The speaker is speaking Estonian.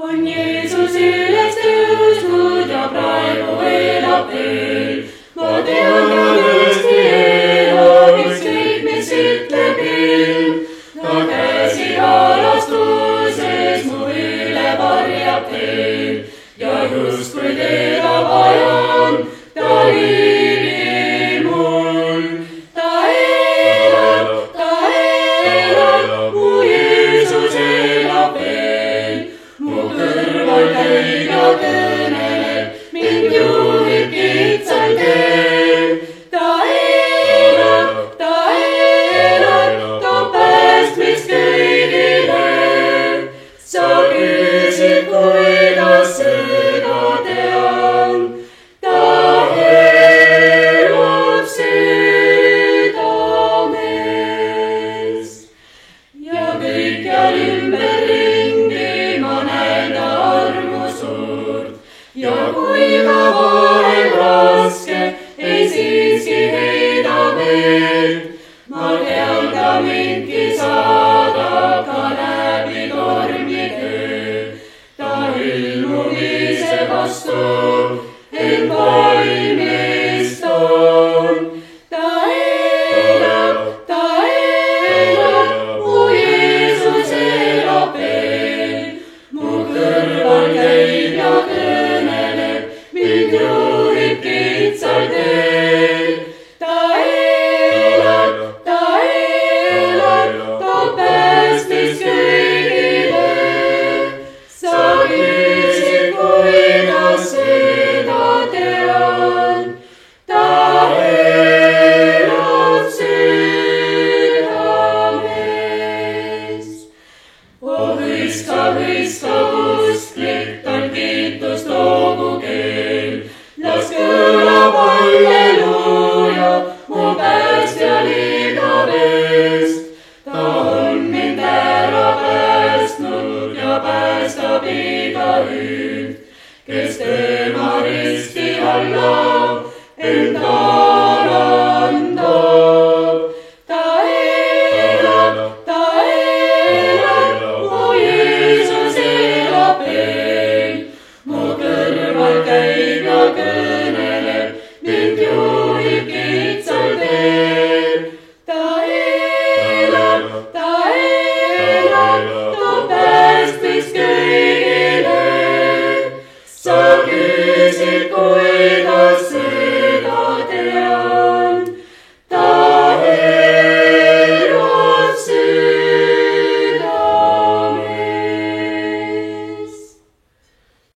On Jeesus üles tõusnud ja praegu elab veel. Ma tean, ta tõesti elab, ükskõik mis ütleb ilm. Ta käsi halastuses mu üle varjab veel ja justkui teda vajan, ta viibib mul. Ta elab, mu Jeesus elab veel. Mu kõrval käib ja kõneleb, mind juhib kitsal teel. Ta elab, toob päästmist kõigile. Sa küsid, kuidas seda tean. Ta elab südames. Ja kõikjal ümberringi ma näen ta armu suurt. Ja kui ka vahel raske, ei siiski heida meelt. Ma tean, ta mindki saadab ka läbi tormide. Ta ilmub ise vastu, et valmistan. Ta elab, mu Jeesus elab veel. Mu kõrval käib ja kõneleb, mind juhib kitsal teel. Ta elab, toob päästmist kõigile. Sa küsid, kuidas seda tean. Ta elab südames. Oh, hõiska, usklik, tal kiitust toogu keel. Las kõlab halleluuja, mu päästja liigavest. Ta on mind ära päästnud ja päästab igaüht, kes tema risti alla enda